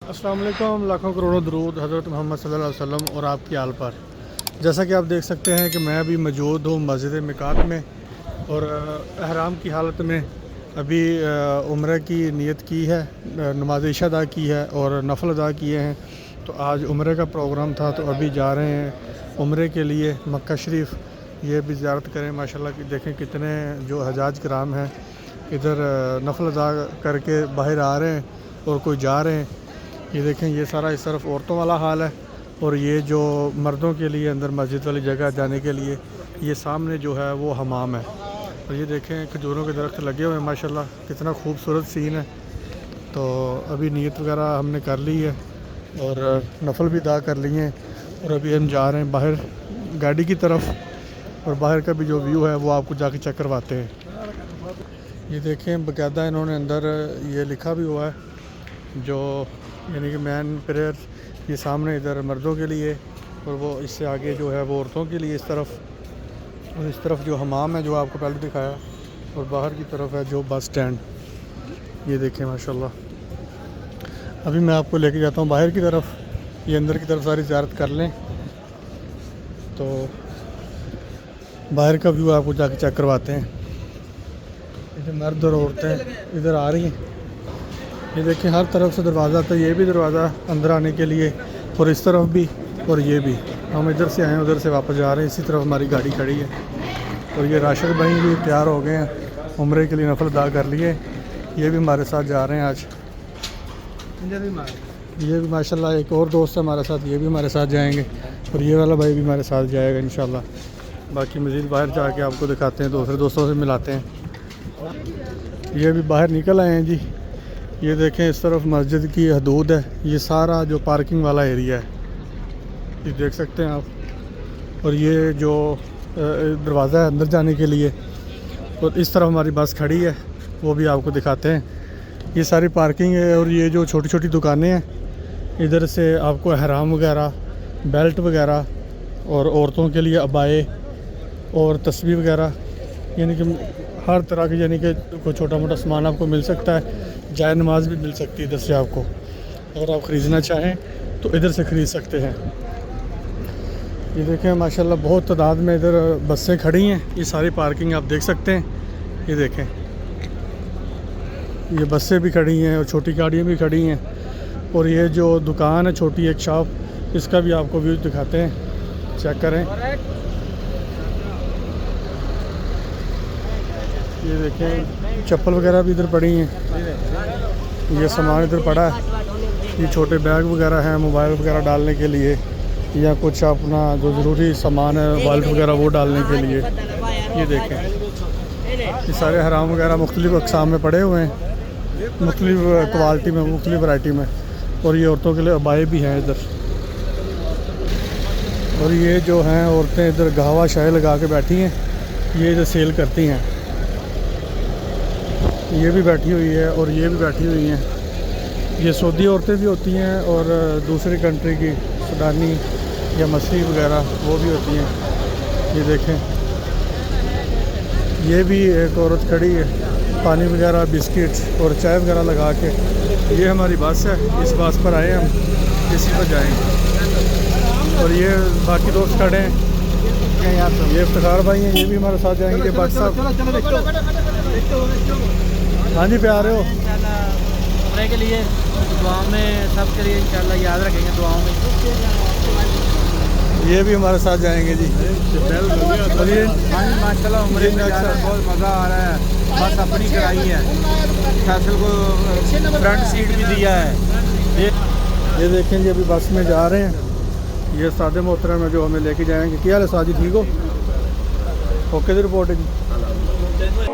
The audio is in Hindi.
अस्सलाम वालेकुम, लाखों करोड़ों दरूद हज़रत मोहम्मद सल्लल्लाहु अलैहि वसल्लम और आपकी आल पर। जैसा कि आप देख सकते हैं कि मैं अभी मौजूद हूँ मस्जिद मिकात में और अहराम की हालत में अभी उम्र की नीयत की है, नमाज इशा अदा की है और नफल अदा किए हैं। तो आज उम्र का प्रोग्राम था तो अभी जा रहे हैं उम्र के लिए मक्का शरीफ। ये भी ज़ियारत करें माशाल्लाह कि देखें कितने जो हजाज कराम हैं इधर नफल अदा करके बाहर आ रहे हैं और कोई जा रहे हैं। ये देखें, ये सारा इस तरफ औरतों वाला हाल है और ये जो मर्दों के लिए अंदर मस्जिद वाली जगह जाने के लिए ये सामने जो है वो हमाम है। और ये देखें खजूरों के दरख्त लगे हुए हैं माशाल्लाह, कितना खूबसूरत सीन है। तो अभी नीयत वगैरह हमने कर ली है और नफल भी अदा कर लिए हैं और अभी हम जा रहे हैं बाहर गाड़ी की तरफ और बाहर का भी जो व्यू है वो आपको जाके चेक करवाते हैं। ये देखें बाकायदा इन्होंने अंदर ये लिखा भी हुआ है जो यानी कि मैन प्रेयर, ये सामने इधर मर्दों के लिए और वो इससे आगे जो है वो औरतों के लिए इस तरफ, और इस तरफ जो हमाम है जो आपको पहले दिखाया और बाहर की तरफ है जो बस स्टैंड। ये देखें माशाल्लाह, अभी मैं आपको लेके जाता हूँ बाहर की तरफ, ये अंदर की तरफ सारी ज़ियारत कर लें तो बाहर का व्यू आपको जाके चेक करवाते हैं। इधर मर्द और औरतें इधर आ रही हैं। ये देखिए हर तरफ से दरवाज़ा था, ये भी दरवाज़ा अंदर आने के लिए और इस तरफ भी और ये भी। हम इधर से आए हैं उधर से वापस जा रहे हैं, इसी तरफ हमारी गाड़ी खड़ी है। और ये राशिद भाई भी तैयार हो गए हैं, उम्रे के लिए नफल अदा कर लिए, ये भी हमारे साथ जा रहे हैं आज। ये भी माशाल्लाह एक और दोस्त है हमारे साथ, ये भी हमारे साथ जाएंगे और ये वाला भाई भी हमारे साथ जाएगा इंशाल्लाह। बाकी मज़ीद बाहर जाके आपको दिखाते हैं, दूसरे दोस्तों से मिलाते हैं। ये भी बाहर निकल आए हैं जी। ये देखें इस तरफ मस्जिद की हदूद है, ये सारा जो पार्किंग वाला एरिया है ये देख सकते हैं आप। और ये जो दरवाज़ा है अंदर जाने के लिए और इस तरफ हमारी बस खड़ी है, वो भी आपको दिखाते हैं। ये सारी पार्किंग है और ये जो छोटी छोटी दुकानें हैं इधर से आपको अहराम वगैरह, बेल्ट वगैरह और औरतों के लिए अबाए और तस्बीह वगैरह, यानी कि हर तरह की, यानी कि कोई छोटा मोटा सामान आपको मिल सकता है। जाए नमाज भी मिल सकती है इधर से आपको, अगर आप ख़रीदना चाहें तो इधर से ख़रीद सकते हैं। ये देखें माशाल्लाह बहुत तादाद में इधर बसें खड़ी हैं, ये सारी पार्किंग आप देख सकते हैं। ये देखें ये बसें भी खड़ी हैं और छोटी गाड़ियाँ भी खड़ी हैं। और ये जो दुकान है छोटी एक शॉप, इसका भी आपको व्यू दिखाते हैं, चेक करें। ये देखें चप्पल वगैरह भी इधर पड़ी हैं, ये सामान इधर पड़ा है। ये छोटे बैग वगैरह हैं मोबाइल वगैरह डालने के लिए या कुछ अपना जो ज़रूरी सामान है वॉलेट वगैरह वो डालने के लिए। ये देखें ये सारे हराम वगैरह मुख्तलिफ़ अक़साम में पड़े हुए हैं, मुख्तलिफ़ क्वालिटी में, मुख्तलिफ़ वैरायटी में। और ये औरतों के लिए अबाए भी हैं इधर। और ये जो हैं औरतें इधर गहवा शाय लगा के बैठी हैं, ये इधर सेल करती हैं। ये भी बैठी हुई है और ये भी बैठी हुई हैं। ये सऊदी औरतें भी होती हैं और दूसरी कंट्री की सूडानी या मसरी वगैरह वो भी होती हैं। ये देखें ये भी एक औरत खड़ी है, पानी वगैरह, बिस्किट और चाय वगैरह लगा के। ये हमारी बस है, इस बस पर आए हम, इसी पर जाएंगे। और ये बाकी दोस्त खड़े हैं, ये इफ्तिखार भाई हैं, ये भी हमारे साथ जाएंगे। बाकी साहब हाँ जी, पे आ रहे हो उम्रे के लिए, दुआओं में सबके लिए इंशाल्लाह याद रखेंगे दुआओं में। ये भी हमारे साथ जाएंगे जी। हाँ जी माशाल्लाह उम्रे में बहुत मज़ा आ रहा है। बस अपनी कराई है, फैसल को फ्रंट सीट भी दिया है। ये देखें जी अभी बस में जा रहे हैं, ये सादे मोहतरम है जो हमें लेके जाएंगे। क्या हाल है साजी, ठीक हो? ओके जी, रिपोर्ट है जी।